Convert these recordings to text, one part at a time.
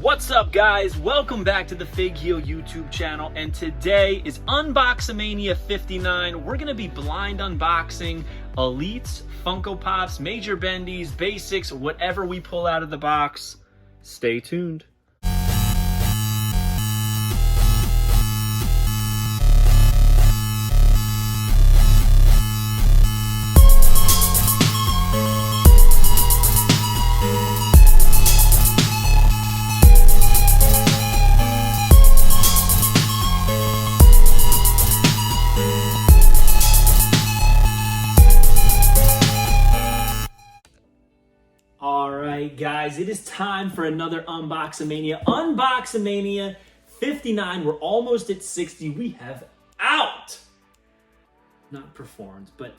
What's up, guys? Welcome back to the Fig Heel YouTube channel, and today is UNBOXAMANIA 59. We're gonna be blind unboxing Elites, Funko Pops, Major Bendies, Basics, whatever we pull out of the box. Stay tuned. Alright guys, it is time for another UNBOXAMANIA. UNBOXAMANIA 59. We're almost at 60. We have not performed, but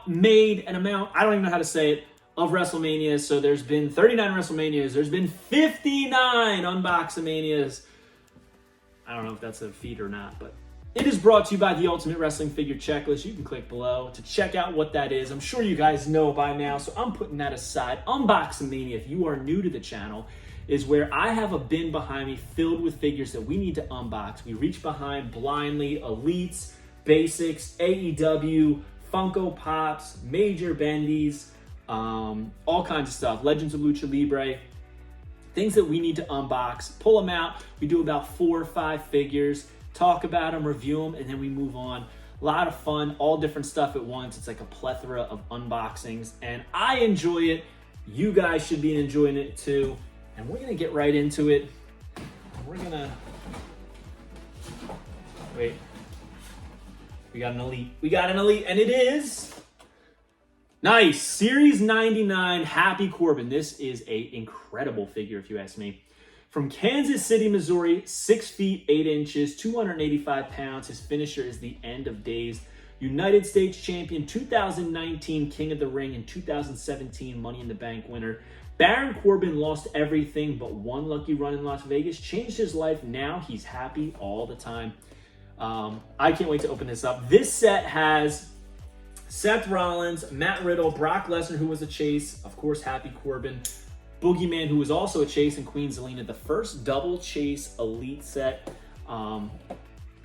made an amount, I don't even know how to say it, of WrestleManias. So there's been 39 WrestleManias. There's been 59 UNBOXAMANIas. I don't know if that's a feat or not, but it is brought to you by the Ultimate Wrestling Figure Checklist. You can click below to check out what that is. I'm sure you guys know by now, so I'm putting that aside. UNBOXAMANIA, if you are new to the channel, is where I have a bin behind me filled with figures that we need to unbox. We reach behind blindly: Elites, Basics, AEW, Funko Pops, Major Bendies, all kinds of stuff. Legends of Lucha Libre. Things that we need to unbox, pull them out. We do about 4 or 5 figures. Talk about them, review them, and then we move on. A lot of fun, all different stuff at once. It's like a plethora of unboxings, and I enjoy it. You guys should be enjoying it too. And we're gonna get right into it. We're gonna, wait. We got an Elite. We got an Elite, and it is nice. Series 99, Happy Corbin. This is an incredible figure, if you ask me. From Kansas City, Missouri, 6 feet 8 inches, 285 pounds. His finisher is the End of Days. United States champion, 2019 King of the Ring, and 2017 Money in the Bank winner. Baron Corbin lost everything but one lucky run in Las Vegas. Changed his life. Now he's happy all the time. I can't wait to open this up. This set has Seth Rollins, Matt Riddle, Brock Lesnar, who was a chase. Of course, Happy Corbin. Boogeyman, who was also a chase, and Queen Zelina, the first double chase Elite set.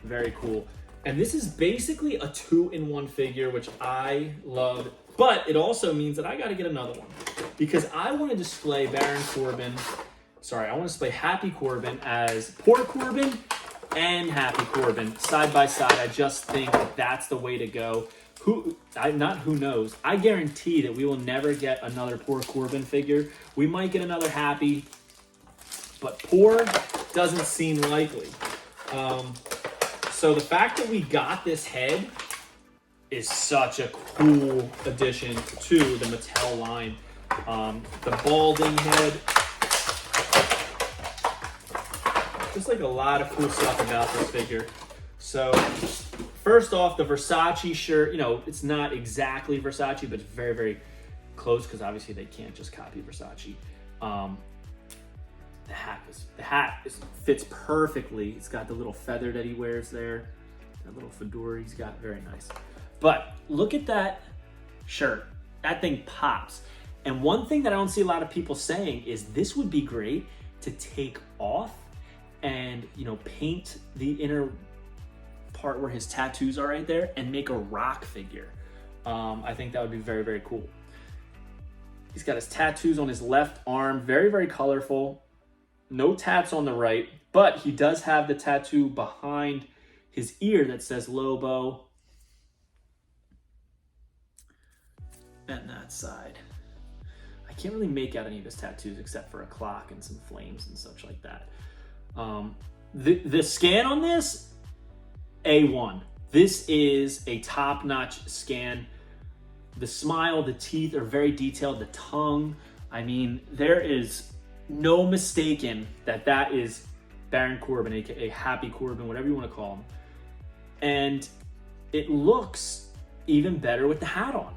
Very cool. And this is basically a 2-in-1 figure, which I love. But it also means that I got to get another one, because I want to display Baron Corbin. Sorry, I want to display Happy Corbin as Poor Corbin and Happy Corbin side by side. I just think that that's the way to go. Who knows? I guarantee that we will never get another Poor Corbin figure. We might get another Happy, but Poor doesn't seem likely. So the fact that we got this head is such a cool addition to the Mattel line. The balding head. Just like a lot of cool stuff about this figure. So first off, the Versace shirt, you know, it's not exactly Versace, but it's very, very close, because obviously they can't just copy Versace. The hat fits perfectly. It's got the little feather that he wears there, that little fedora he's got, very nice. But look at that shirt. That thing pops. And one thing that I don't see a lot of people saying is this would be great to take off and, you know, paint the inner part where his tattoos are right there and make a rock figure. I think that would be very, very cool. He's got his tattoos on his left arm, very, very colorful. No tats on the right, but he does have the tattoo behind his ear that says Lobo. And that side. I can't really make out any of his tattoos except for a clock and some flames and such like that. The scan on this, A1. This is a top-notch scan. The smile, the teeth are very detailed. The tongue, I mean, there is no mistaking that that is Baron Corbin, aka Happy Corbin, whatever you want to call him. And it looks even better with the hat on.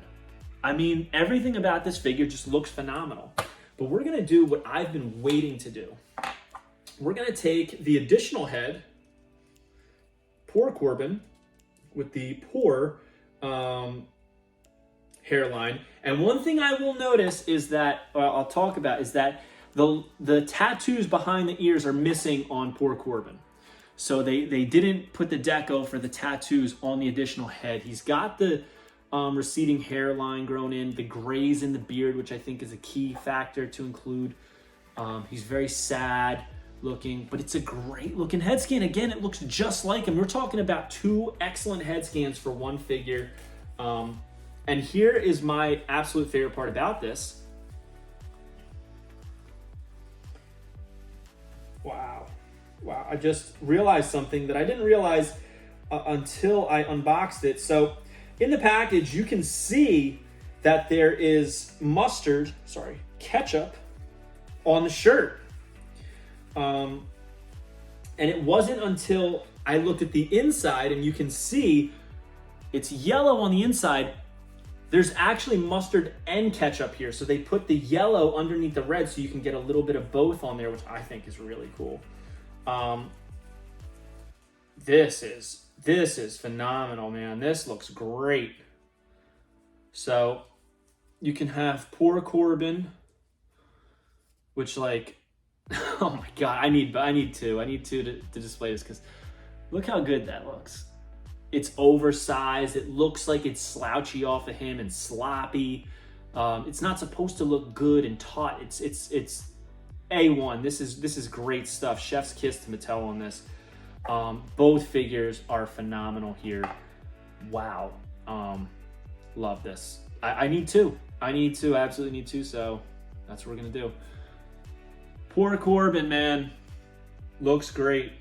I mean, everything about this figure just looks phenomenal. But we're gonna do what I've been waiting to do. We're gonna take the additional head, Poor Corbin, with the poor hairline. And one thing I will notice is that, or I'll talk about, is that the tattoos behind the ears are missing on poor Corbin. So they didn't put the deco for the tattoos on the additional head. He's got the receding hairline grown in, the grays in the beard, which I think is a key factor to include. He's very sad looking, but it's a great looking head scan. Again, it looks just like him. We're talking about 2 excellent head scans for one figure. And here is my absolute favorite part about this. Wow. I just realized something that I didn't realize until I unboxed it. So in the package, you can see that there is ketchup on the shirt. And it wasn't until I looked at the inside, and you can see it's yellow on the inside. There's actually mustard and ketchup here. So they put the yellow underneath the red so you can get a little bit of both on there, which I think is really cool. This is phenomenal, man. This looks great. So you can have poor Corbin, which, like, oh my God, I need two to display this, because look how good that looks. It's oversized. It looks like it's slouchy off of him and sloppy. It's not supposed to look good and taut. It's A1. This is great stuff. Chef's kiss to Mattel on this. Both figures are phenomenal here. Wow. Love this. I need two. I absolutely need two. So that's what we're gonna do. Poor Corbin, man. Looks great.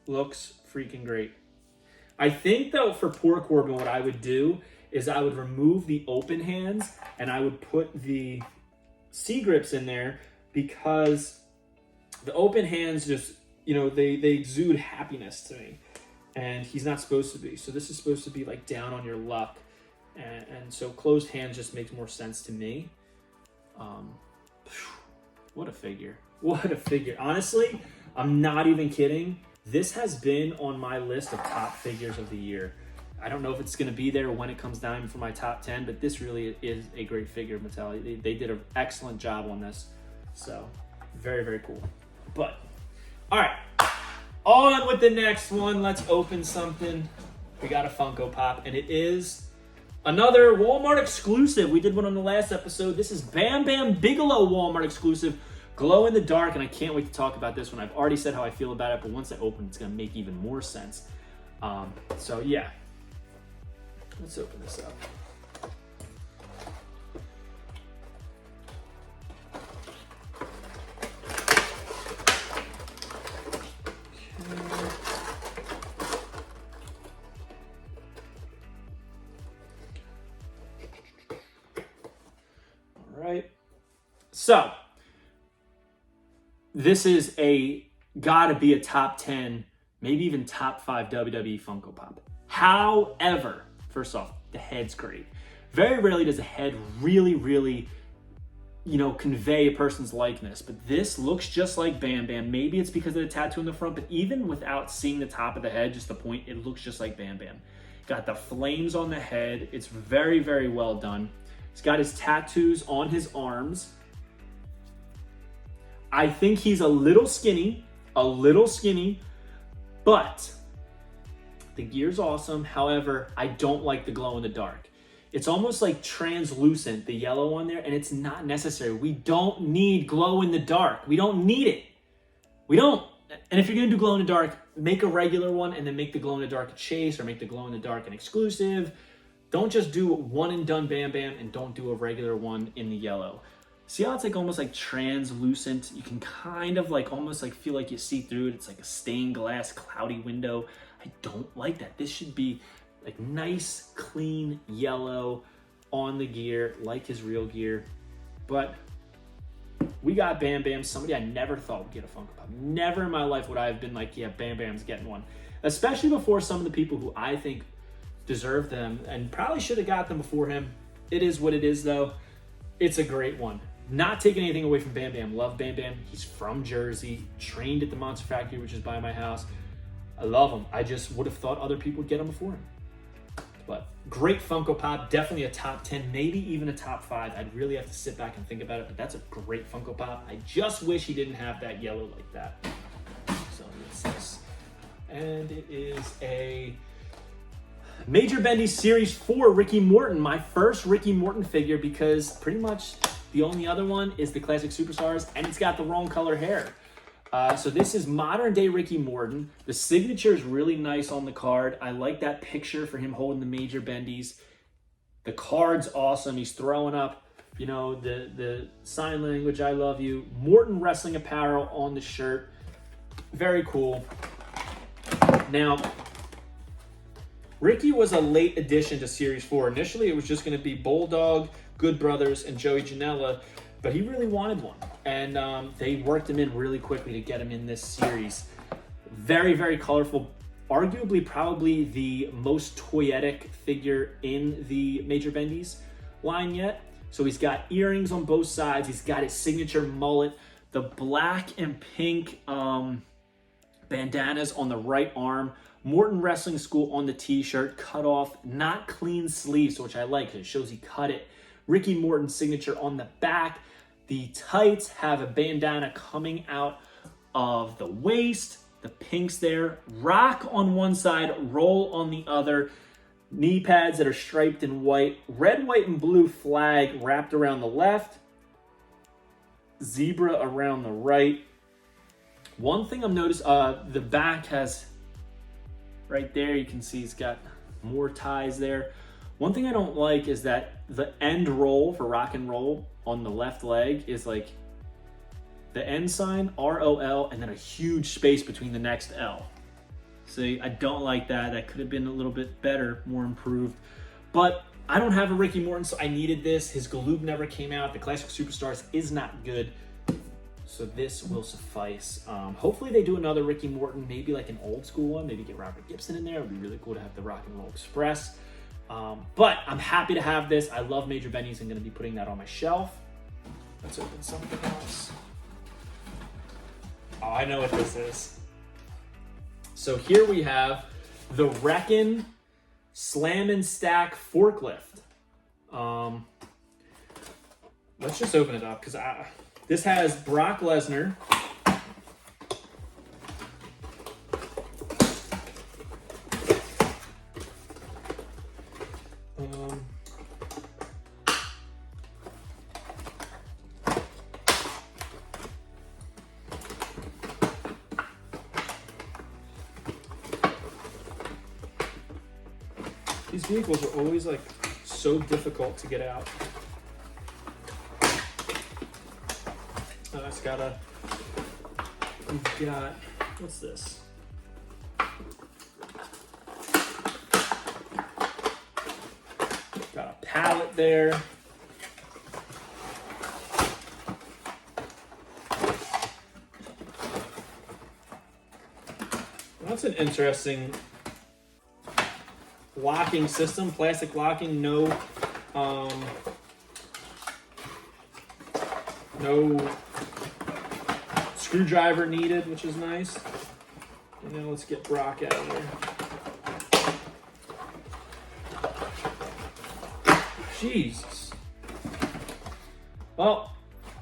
Looks freaking great. I think, though, for poor Corbin, what I would do is I would remove the open hands and I would put the C grips in there, because the open hands just, they exude happiness to me, and he's not supposed to be. So this is supposed to be like down on your luck, and so closed hands just makes more sense to me. What a figure. What a figure. Honestly, I'm not even kidding. This has been on my list of top figures of the year. I don't know if it's going to be there when it comes down for my top 10, but this really is a great figure, Mattel. They did an excellent job on this. So, very, very cool. But, all right. On with the next one. Let's open something. We got a Funko Pop, and it is another Walmart exclusive. We did one on the last episode. This is Bam Bam Bigelow Walmart exclusive. Glow in the dark, and I can't wait to talk about this one. I've already said how I feel about it, but once I open, it's going to make even more sense. So yeah, let's open this up. All right. So this is gotta be a top 10, maybe even top 5 WWE Funko Pop. However, first off, the head's great. Very rarely does a head really, convey a person's likeness, but this looks just like Bam Bam. Maybe it's because of the tattoo in the front, but even without seeing the top of the head, just the point, it looks just like Bam Bam. Got the flames on the head. It's very, very well done. He's got his tattoos on his arms. I think he's a little skinny, but the gear's awesome. However, I don't like the glow in the dark. It's almost like translucent, the yellow on there, and it's not necessary. We don't need glow in the dark. We don't need it. We don't. And if you're gonna do glow in the dark, make a regular one and then make the glow in the dark a chase, or make the glow in the dark an exclusive. Don't just do one and done Bam Bam, and don't do a regular one in the yellow. See how it's like almost like translucent? You can kind of like almost like feel like you see through it. It's like a stained glass cloudy window. I don't like that. This should be like nice, clean yellow on the gear, like his real gear. But we got Bam Bam, somebody I never thought would get a Funko Pop. Never in my life would I have been like, yeah, Bam Bam's getting one. Especially before some of the people who I think deserve them and probably should have got them before him. It is what it is, though. It's a great one. Not taking anything away from Bam Bam. Love Bam Bam. He's from Jersey, trained at the Monster Factory, which is by my house. I love him. I just would have thought other people would get him before him. But great Funko Pop, definitely a top 10, maybe even a top 5. I'd really have to sit back and think about it, but that's a great Funko Pop. I just wish he didn't have that yellow like that. So what's this? And it is a Major Bendies Series 4 Ricky Morton, my first Ricky Morton figure, because pretty much the only other one is the Classic Superstars, and it's got the wrong color hair. So this is modern day Ricky Morton. The signature is really nice on the card. I like that picture for him holding the Major Bendies. The card's awesome. He's throwing up, you know, the sign language, I love you. Morton Wrestling apparel on the shirt. Very cool. Now, Ricky was a late addition to Series 4. Initially, it was just going to be Bulldog, Good Brothers, and Joey Janela, but he really wanted one. And they worked him in really quickly to get him in this series. Very, very colorful. Arguably, probably the most toyetic figure in the Major Bendies line yet. So he's got earrings on both sides. He's got his signature mullet. The black and pink bandanas on the right arm. Morton Wrestling School on the t-shirt. Cut off, not clean sleeves, which I like because it shows he cut it. Ricky Morton signature on the back. The tights have a bandana coming out of the waist. The pinks there. Rock on one side, roll on the other. Knee pads that are striped in white. Red, white, and blue flag wrapped around the left. Zebra around the right. One thing I've noticed, the back has, right there, you can see it's got more ties there. One thing I don't like is that the end roll for rock and roll on the left leg is like the end sign, ROL, and then a huge space between the next L. See, I don't like that. That could have been a little bit better, more improved. But I don't have a Ricky Morton, so I needed this. His Galoob never came out. The Classic Superstars is not good. So this will suffice. Hopefully they do another Ricky Morton, maybe like an old school one. Maybe get Robert Gibson in there. It would be really cool to have the Rock and Roll Express. But I'm happy to have this. I love Major Bendies. I'm going to be putting that on my shelf. Let's open something else. Oh, I know what this is. So here we have the Wreckin' Slam and Stack Forklift. Let's just open it up because this has Brock Lesnar. These vehicles are always like so difficult to get out. It's got a, we've got, what's this? Got a pallet there. That's an interesting locking system, plastic locking, no screwdriver needed, which is nice. And now let's get Brock out of there. Jesus. Well,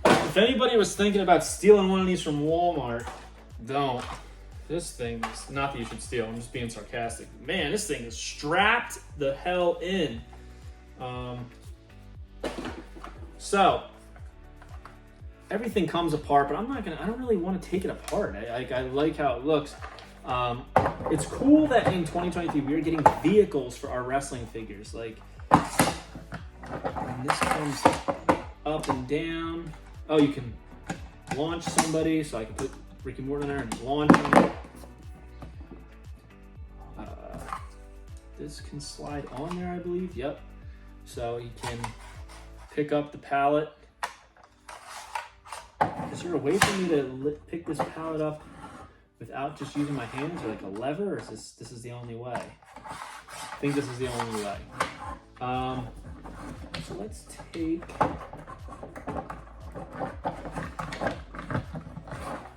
if anybody was thinking about stealing one of these from Walmart, don't. This thing is, not that you should steal, I'm just being sarcastic. Man, this thing is strapped the hell in. So, everything comes apart, but I don't really want to take it apart. I like how it looks. It's cool that in 2023 we are getting vehicles for our wrestling figures. Like, and this comes up and down. Oh, you can launch somebody, so I can put Ricky Morton there and launch him. This can slide on there, I believe. Yep. So you can pick up the pallet. Is there a way for me to pick this pallet up without just using my hands, or like a lever, or is this is the only way? I think this is the only way. So let's take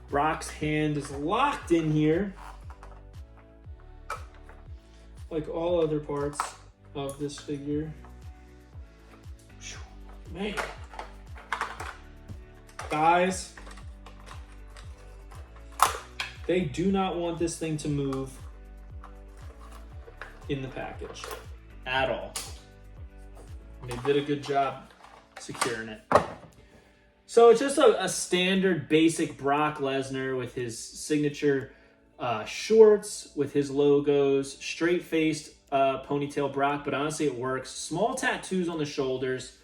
Brock's hand is locked in here, like all other parts of this figure. Man. Guys, they do not want this thing to move in the package at all. And they did a good job securing it. So it's just a standard basic Brock Lesnar with his signature shorts, with his logos, straight-faced ponytail Brock, but honestly it works. Small tattoos on the shoulders,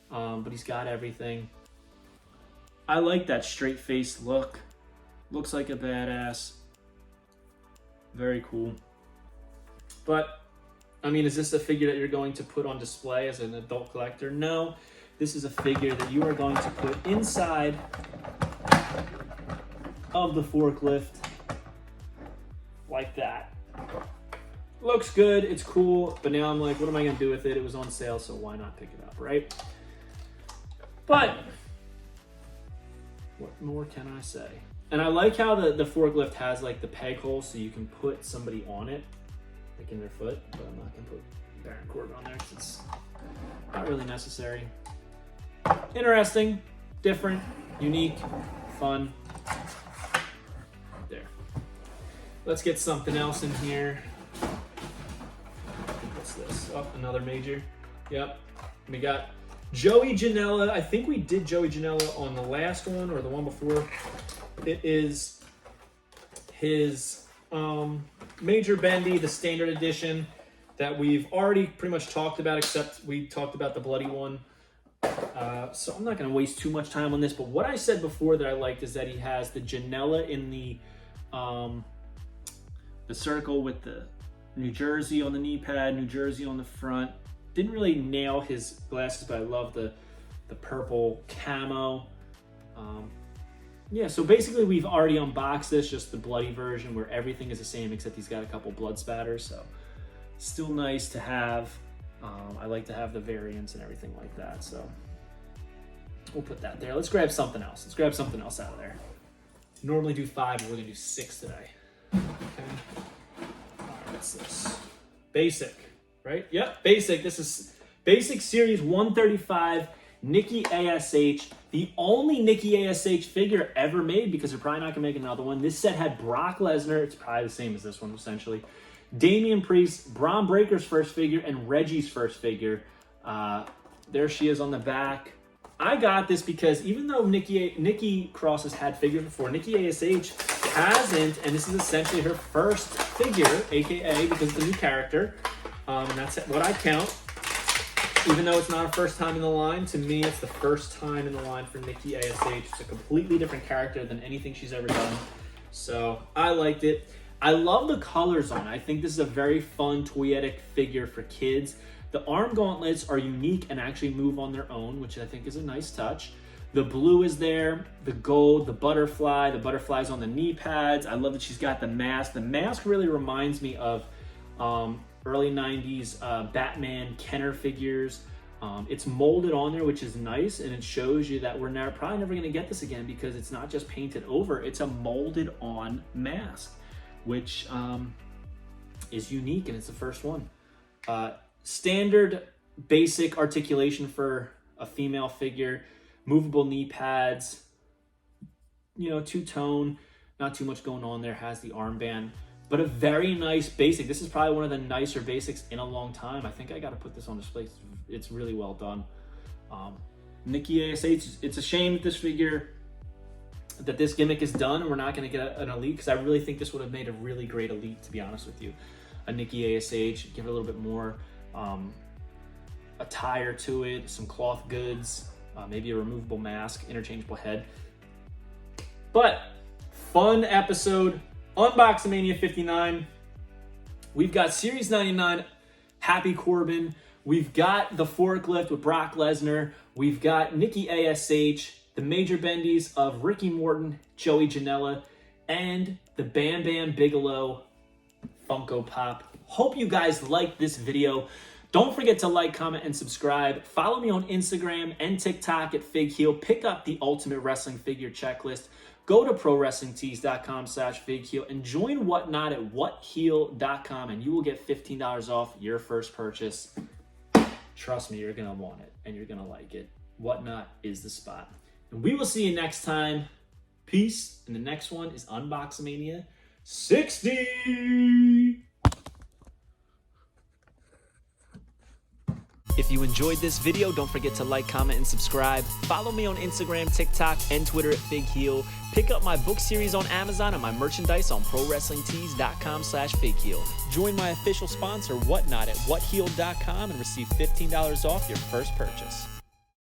but he's got everything. I like that straight-faced look. Looks like a badass. Very cool. But, I mean, is this a figure that you're going to put on display as an adult collector? No. This is a figure that you are going to put inside of the forklift like that. Looks good, it's cool, but now I'm like, what am I going to do with it? It was on sale, so why not pick it up, right? But what more can I say? And I like how the forklift has like the peg hole so you can put somebody on it, like in their foot, but I'm not going to put Baron Corbin on there because it's not really necessary. Interesting, different, unique, fun. There. Let's get something else in here. What's this? Oh, another major. Yep. We got Joey Janela. I think we did Joey Janela on the last one or the one before. It is his Major Bendy, the standard edition that we've already pretty much talked about, except we talked about the bloody one. So I'm not going to waste too much time on this, but what I said before that I liked is that he has the Janela in the circle with the New Jersey on the knee pad, New Jersey on the front. Didn't really nail his glasses, but I love the purple camo. Yeah, so basically we've already unboxed this, just the bloody version where everything is the same except he's got a couple blood spatters, so still nice to have. I like to have the variants and everything like that, so we'll put that there. Let's grab something else. Let's grab something else out of there. Normally do 5, but we're gonna do 6 today. Okay. All right, what's this? Basic, right? Yep, basic. This is Basic Series 135, Nikki ASH. The only Nikki ASH figure ever made, because they're probably not gonna make another one. This set had Brock Lesnar. It's probably the same as this one, essentially. Damian Priest, Braun Breaker's first figure, and Reggie's first figure. There she is on the back. I got this because even though Nikki Cross has had figures before, Nikki ASH hasn't, and this is essentially her first figure, aka because it's a new character. And that's what I count. Even though it's not a first time in the line, to me it's the first time in the line for Nikki ASH. It's a completely different character than anything she's ever done. So I liked it. I love the colors on it. I think this is a very fun toyetic figure for kids. The arm gauntlets are unique and actually move on their own, which I think is a nice touch. The blue is there, the gold, the butterfly's on the knee pads. I love that she's got the mask. The mask really reminds me of early 90s Batman Kenner figures. It's molded on there, which is nice, and it shows you that we're probably never gonna get this again because it's not just painted over, it's a molded on mask, which is unique, and it's the first one. Standard basic articulation for a female figure, movable knee pads, you know, two-tone, not too much going on there, has the armband, but a very nice basic. This is probably one of the nicer basics in a long time. I think I got to put this on display. It's really well done. Nikki ASH, it's a shame that this figure, that this gimmick is done and we're not going to get an Elite, because I really think this would have made a really great Elite, to be honest with you. A Nikki ASH, give it a little bit more attire to it, some cloth goods, maybe a removable mask, interchangeable head. But fun episode. UNBOXAMANIA 59. We've got Series 99 Happy Corbin. We've got the forklift with Brock Lesnar. We've got Nikki ASH, the Major Bendies of Ricky Morton, Joey Janela, and the Bam Bam Bigelow Funko Pop. Hope you guys liked this video. Don't forget to like, comment, and subscribe. Follow me on Instagram and TikTok at FigHeal. Pick up the Ultimate Wrestling Figure Checklist go to prowrestlingtees.com/fightheal and join Whatnot at whatheal.com, and you will get $15 off your first purchase. Trust me, you're going to want it and you're going to like it. Whatnot is the spot. And we will see you next time. Peace. And the next one is UNBOXAMANIA 60. If you enjoyed this video, don't forget to like, comment, and subscribe. Follow me on Instagram, TikTok, and Twitter at FigHeal. Pick up my book series on Amazon and my merchandise on prowrestlingtees.com/FigHeal. Join my official sponsor, Whatnot, at whatheal.com and receive $15 off your first purchase.